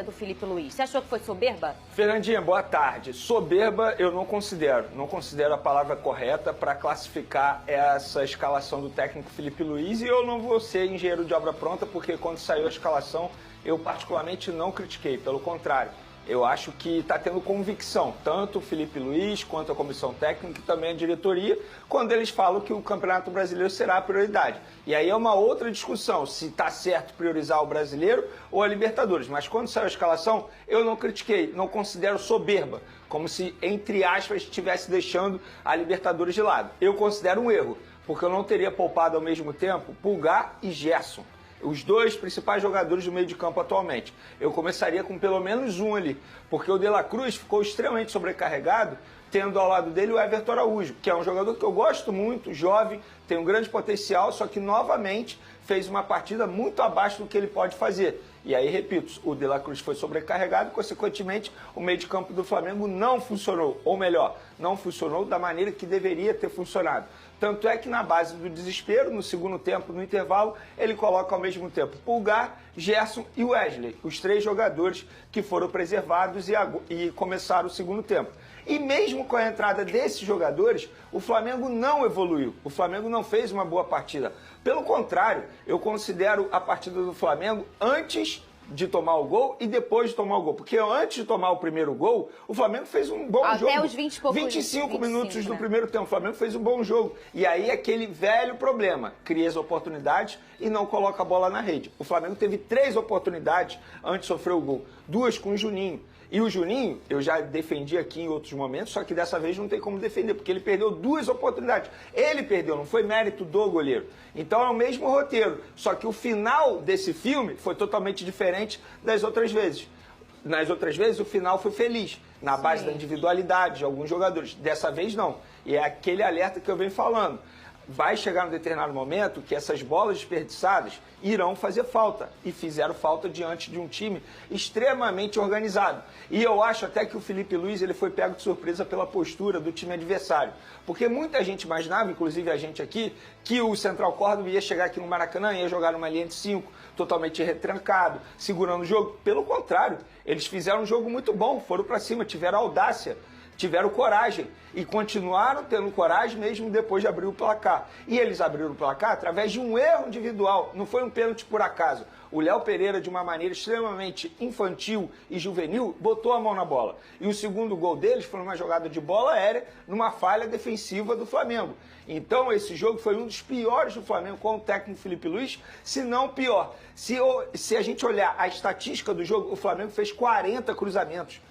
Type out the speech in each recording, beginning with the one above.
do Felipe Luiz? Você achou que foi soberba? Fernandinha, boa tarde. Soberba eu não considero. Não considero a palavra correta para classificar essa escalação do técnico Felipe Luiz, e eu não vou ser engenheiro de obra pronta, porque quando saiu a escalação eu particularmente não critiquei. Pelo contrário, eu acho que está tendo convicção, tanto o Felipe Luiz quanto a comissão técnica e também a diretoria, quando eles falam que o Campeonato Brasileiro será a prioridade. E aí é uma outra discussão, se está certo priorizar o Brasileiro ou a Libertadores. Mas quando saiu a escalação, eu não critiquei, não considero soberba, como se, entre aspas, estivesse deixando a Libertadores de lado. Eu considero um erro, porque eu não teria poupado ao mesmo tempo Pulgar e Gerson, os dois principais jogadores do meio de campo atualmente. Eu começaria com pelo menos um ali, porque o De La Cruz ficou extremamente sobrecarregado, tendo ao lado dele o Everton Araújo, que é um jogador que eu gosto muito, jovem, tem um grande potencial, só que novamente fez uma partida muito abaixo do que ele pode fazer. E aí, repito, o De La Cruz foi sobrecarregado e, consequentemente, o meio de campo do Flamengo não funcionou, ou melhor, não funcionou da maneira que deveria ter funcionado. Tanto é que na base do desespero, no segundo tempo, no intervalo, ele coloca ao mesmo tempo Pulgar, Gerson e Wesley, os três jogadores que foram preservados e começaram o segundo tempo. E mesmo com a entrada desses jogadores, o Flamengo não evoluiu, o Flamengo não fez uma boa partida. Pelo contrário, eu considero a partida do Flamengo antes de tomar o gol e depois de tomar o gol. Porque antes de tomar o primeiro gol, o Flamengo fez um bom jogo. Até os 25 minutos do primeiro tempo, o Flamengo fez um bom jogo. E aí aquele velho problema, cria as oportunidades e não coloca a bola na rede. O Flamengo teve 3 oportunidades antes de sofrer o gol. 2 com o Juninho. E o Juninho, eu já defendi aqui em outros momentos, só que dessa vez não tem como defender, porque ele perdeu 2 oportunidades. Ele perdeu, não foi mérito do goleiro. Então é o mesmo roteiro, só que o final desse filme foi totalmente diferente das outras vezes. Nas outras vezes o final foi feliz, na base da individualidade de alguns jogadores. Dessa vez não. E é aquele alerta que eu venho falando. Vai chegar um determinado momento que essas bolas desperdiçadas irão fazer falta. E fizeram falta diante de um time extremamente organizado. E eu acho até que o Felipe Luiz ele foi pego de surpresa pela postura do time adversário. Porque muita gente imaginava, inclusive a gente aqui, que o Central Córdoba ia chegar aqui no Maracanã, ia jogar numa linha de 5, totalmente retrancado, segurando o jogo. Pelo contrário, eles fizeram um jogo muito bom, foram para cima, tiveram audácia. Tiveram coragem e continuaram tendo coragem mesmo depois de abrir o placar. E eles abriram o placar através de um erro individual, não foi um pênalti por acaso. O Léo Pereira, de uma maneira extremamente infantil e juvenil, botou a mão na bola. E o segundo gol deles foi uma jogada de bola aérea, numa falha defensiva do Flamengo. Então esse jogo foi um dos piores do Flamengo com o técnico Felipe Luiz, se não pior. Se a gente olhar a estatística do jogo, o Flamengo fez 40 cruzamentos.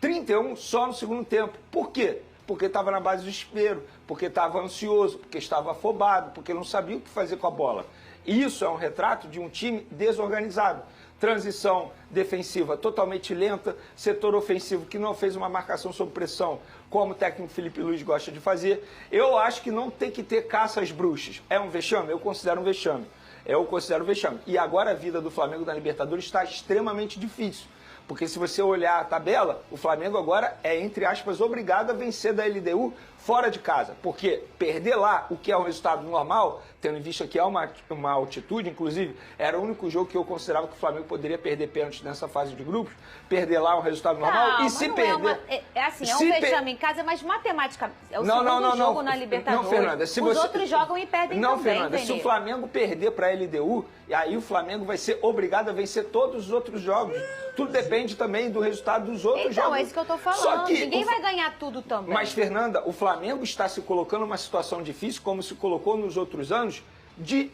31 só no segundo tempo. Por quê? Porque estava na base do desespero, porque estava ansioso, porque estava afobado, porque não sabia o que fazer com a bola. Isso é um retrato de um time desorganizado. Transição defensiva totalmente lenta, setor ofensivo que não fez uma marcação sob pressão, como o técnico Felipe Luiz gosta de fazer. Eu acho que não tem que ter caça às bruxas. É um vexame? Eu considero um vexame. Eu considero um vexame. E agora a vida do Flamengo na Libertadores está extremamente difícil. Porque se você olhar a tabela, o Flamengo agora é, entre aspas, obrigado a vencer da LDU fora de casa. Porque perder lá, o que é um resultado normal, tendo em vista que é uma altitude, inclusive, era o único jogo que eu considerava que o Flamengo poderia perder pênalti nessa fase de grupos. Perder lá é um resultado normal. Não, e se não perder... é um vexame em casa, mas matematicamente é o segundo jogo na Libertadores. Não, Fernanda, se os outros jogam e perdem não, também, Fernanda, se o Flamengo perder para a LDU, aí o Flamengo vai ser obrigado a vencer todos os outros jogos. Tudo depende também do resultado dos outros jogos. Então, é isso que eu tô falando. Só que ninguém vai ganhar tudo também. Mas, Fernanda, o Flamengo está se colocando numa situação difícil, como se colocou nos outros anos, de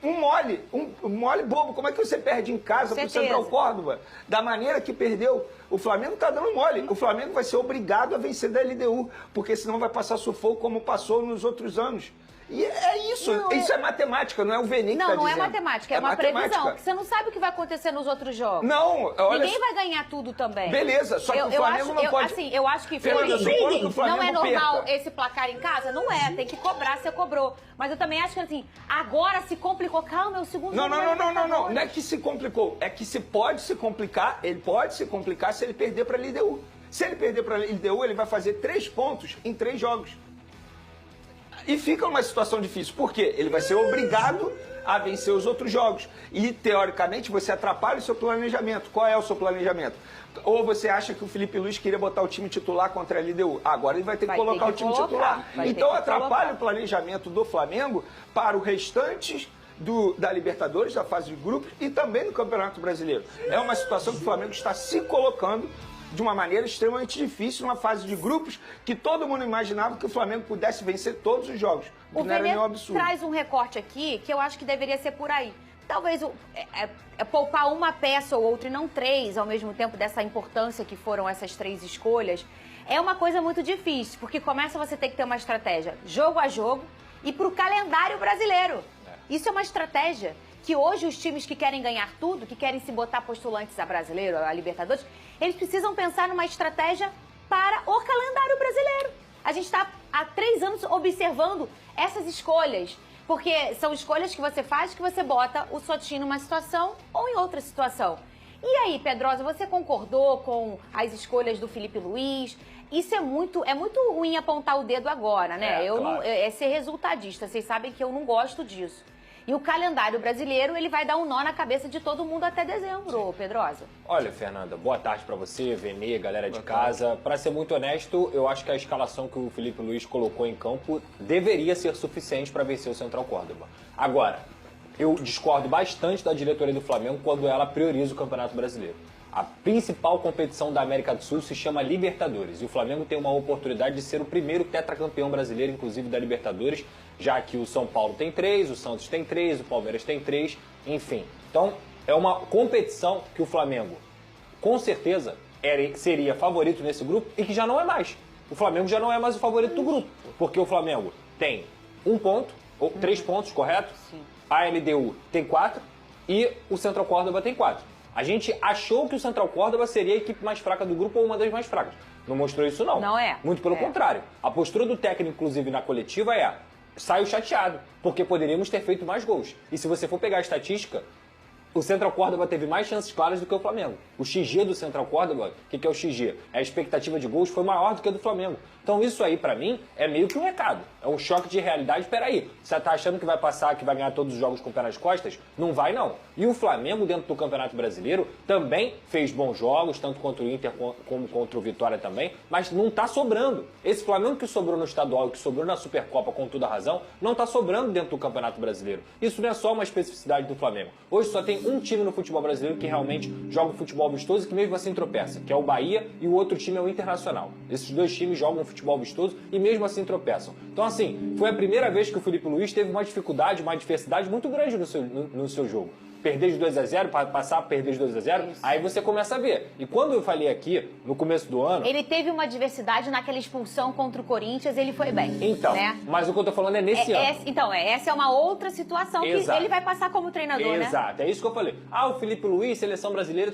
um mole bobo. Como é que você perde em casa para o Central Córdoba? Da maneira que perdeu. O Flamengo está dando mole. O Flamengo vai ser obrigado a vencer da LDU, porque senão vai passar sufoco como passou nos outros anos. E é isso, isso é matemática, não é o Veni que está dizendo. Não, é matemática, é uma previsão, porque você não sabe o que vai acontecer nos outros jogos. Não, olha... Ninguém vai ganhar tudo também. Beleza, só que o Flamengo não pode... Assim, eu acho que... Fernanda, supondo que o Flamengo não é normal perca. esse placar em casa? Não é, tem que cobrar, você cobrou. Mas eu também acho que assim, agora se complicou, calma, é o segundo jogo. Não é que se complicou, é que se pode se complicar, ele pode se complicar se ele perder para a LDU. Se ele perder para a LDU, ele vai fazer 3 pontos em 3 jogos. E fica uma situação difícil. Por quê? Ele vai ser obrigado a vencer os outros jogos. E, teoricamente, você atrapalha o seu planejamento. Qual é o seu planejamento? Ou você acha que o Felipe Luiz queria botar o time titular contra a LDU? Agora ele vai ter que colocar o time titular. Então atrapalha o planejamento do Flamengo para o restante da Libertadores, da fase de grupos e também do Campeonato Brasileiro. É uma situação que o Flamengo está se colocando de uma maneira extremamente difícil, numa fase de grupos que todo mundo imaginava que o Flamengo pudesse vencer todos os jogos. O Vene traz um recorte aqui que eu acho que deveria ser por aí. Talvez poupar uma peça ou outra e não três ao mesmo tempo, dessa importância que foram essas três escolhas, é uma coisa muito difícil, porque começa você ter que ter uma estratégia jogo a jogo e para o calendário brasileiro. Isso é uma estratégia que hoje os times que querem ganhar tudo, que querem se botar postulantes a brasileiro, a Libertadores, eles precisam pensar numa estratégia para o calendário brasileiro. A gente está há 3 anos observando essas escolhas, porque são escolhas que você faz, que você bota o seu time numa situação ou em outra situação. E aí, Pedrosa, você concordou com as escolhas do Felipe Luiz? Isso é muito ruim apontar o dedo agora, né? Claro. É ser resultadista, vocês sabem que eu não gosto disso. E o calendário brasileiro, ele vai dar um nó na cabeça de todo mundo até dezembro, Pedrosa. Olha, Fernanda, boa tarde pra você, Vene, galera de casa. Pra ser muito honesto, eu acho que a escalação que o Felipe Luiz colocou em campo deveria ser suficiente para vencer o Central Córdoba. Agora, eu discordo bastante da diretoria do Flamengo quando ela prioriza o Campeonato Brasileiro. A principal competição da América do Sul se chama Libertadores e o Flamengo tem uma oportunidade de ser o primeiro tetracampeão brasileiro, inclusive da Libertadores, já que o São Paulo tem 3, o Santos tem 3, o Palmeiras tem 3, enfim. Então, é uma competição que o Flamengo, com certeza, seria favorito nesse grupo e que já não é mais. O Flamengo já não é mais o favorito do grupo, porque o Flamengo tem 1 ponto, ou 3 pontos, correto? Sim. A LDU tem 4 e o Central Córdoba tem 4. A gente achou que o Central Córdoba seria a equipe mais fraca do grupo ou uma das mais fracas. Não mostrou isso, não. Não é. Muito pelo contrário. A postura do técnico, inclusive, na coletiva saiu chateado, porque poderíamos ter feito mais gols. E se você for pegar a estatística, o Central Córdoba teve mais chances claras do que o Flamengo. O XG do Central Córdoba, o que é o XG? A expectativa de gols foi maior do que a do Flamengo. Então isso aí, pra mim, é meio que um recado. É um choque de realidade. Peraí, você tá achando que vai passar, que vai ganhar todos os jogos com o pé nas costas? Não vai, não. E o Flamengo, dentro do Campeonato Brasileiro, também fez bons jogos, tanto contra o Inter como contra o Vitória também, mas não tá sobrando. Esse Flamengo que sobrou no estadual, que sobrou na Supercopa, com toda a razão, não tá sobrando dentro do Campeonato Brasileiro. Isso não é só uma especificidade do Flamengo. Hoje só tem um time no futebol brasileiro que realmente joga um futebol vistoso e que mesmo assim tropeça, que é o Bahia, e o outro time é o Internacional. Esses dois times jogam um futebol vistoso e mesmo assim tropeçam. Então, assim, foi a primeira vez que o Felipe Luiz teve uma dificuldade, uma adversidade muito grande no seu jogo. Perder de 2-0, passar a perder de 2-0, aí você começa a ver. E quando eu falei aqui, no começo do ano... Ele teve uma adversidade naquela expulsão contra o Corinthians, ele foi bem. Então, né? Mas o que eu tô falando é nesse ano. Então, essa é uma outra situação que ele vai passar como treinador, né? Exato, é isso que eu falei. O Felipe Luiz, seleção brasileira...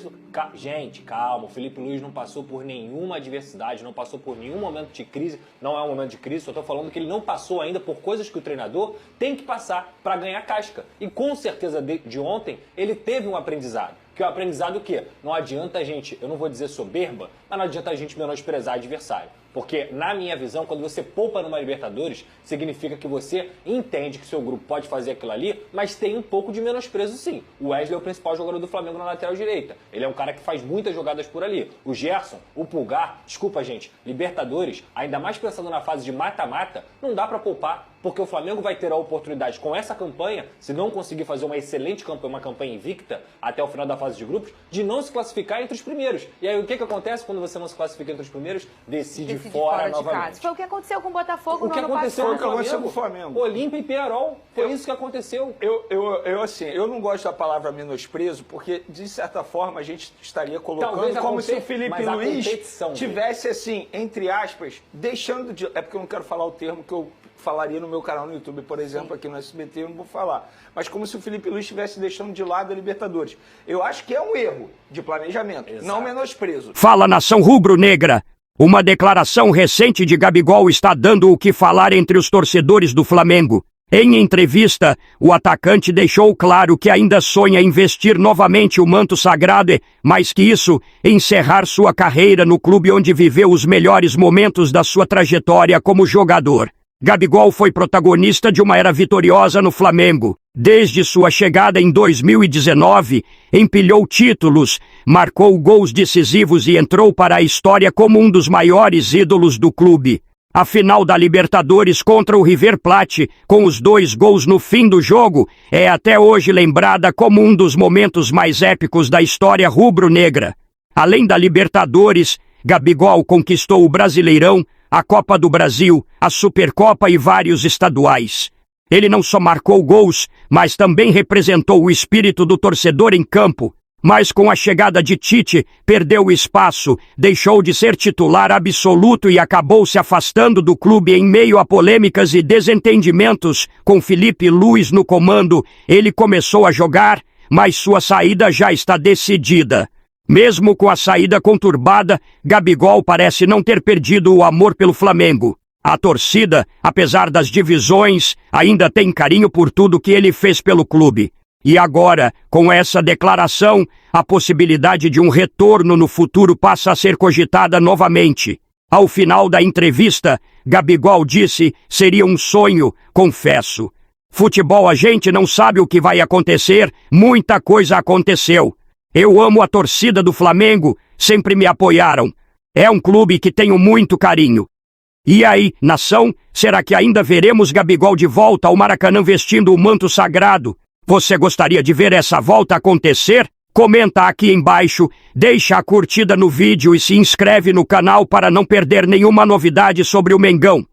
Gente, calma, o Felipe Luiz não passou por nenhuma adversidade, não passou por nenhum momento de crise, não é um momento de crise, só tô falando que ele não passou ainda por coisas que o treinador tem que passar para ganhar casca. E com certeza de ontem, ele teve um aprendizado. Que é o aprendizado o quê? Não adianta a gente, eu não vou dizer soberba, mas não adianta a gente menosprezar adversário. Porque, na minha visão, quando você poupa numa Libertadores, significa que você entende que seu grupo pode fazer aquilo ali, mas tem um pouco de menosprezo sim. O Wesley é o principal jogador do Flamengo na lateral direita. Ele é um cara que faz muitas jogadas por ali. O Gerson, o Pulgar, desculpa gente, Libertadores, ainda mais pensando na fase de mata-mata, não dá pra poupar. Porque o Flamengo vai ter a oportunidade com essa campanha, se não conseguir fazer uma excelente campanha, uma campanha invicta até o final da fase de grupos, de não se classificar entre os primeiros. E aí o que acontece quando você não se classifica entre os primeiros? Decide fora novamente. Foi o que aconteceu com o Botafogo no ano passado. O que aconteceu com o Flamengo? Olímpia e Peñarol. Foi isso que aconteceu. Eu não gosto da palavra menosprezo, porque de certa forma a gente estaria colocando como se o Felipe Luiz tivesse assim, entre aspas, deixando de... É porque eu não quero falar o termo que eu falaria no meu canal no YouTube, por exemplo, aqui no SBT, eu não vou falar. Mas como se o Felipe Luiz estivesse deixando de lado a Libertadores. Eu acho que é um erro de planejamento, não menosprezo. Fala, nação rubro-negra. Uma declaração recente de Gabigol está dando o que falar entre os torcedores do Flamengo. Em entrevista, o atacante deixou claro que ainda sonha em vestir novamente o manto sagrado, mais que isso, encerrar sua carreira no clube onde viveu os melhores momentos da sua trajetória como jogador. Gabigol foi protagonista de uma era vitoriosa no Flamengo. Desde sua chegada em 2019, empilhou títulos, marcou gols decisivos e entrou para a história como um dos maiores ídolos do clube. A final da Libertadores contra o River Plate, com os 2 gols no fim do jogo, é até hoje lembrada como um dos momentos mais épicos da história rubro-negra. Além da Libertadores, Gabigol conquistou o Brasileirão, a Copa do Brasil, a Supercopa e vários estaduais. Ele não só marcou gols, mas também representou o espírito do torcedor em campo. Mas com a chegada de Tite, perdeu o espaço, deixou de ser titular absoluto e acabou se afastando do clube em meio a polêmicas e desentendimentos. Com Felipe Luiz no comando, ele começou a jogar, mas sua saída já está decidida. Mesmo com a saída conturbada, Gabigol parece não ter perdido o amor pelo Flamengo. A torcida, apesar das divisões, ainda tem carinho por tudo que ele fez pelo clube. E agora, com essa declaração, a possibilidade de um retorno no futuro passa a ser cogitada novamente. Ao final da entrevista, Gabigol disse: "Seria um sonho, confesso. Futebol a gente não sabe o que vai acontecer, muita coisa aconteceu. Eu amo a torcida do Flamengo, sempre me apoiaram. É um clube que tenho muito carinho. E aí, nação, será que ainda veremos Gabigol de volta ao Maracanã vestindo o manto sagrado? Você gostaria de ver essa volta acontecer? Comenta aqui embaixo, deixa a curtida no vídeo e se inscreve no canal para não perder nenhuma novidade sobre o Mengão.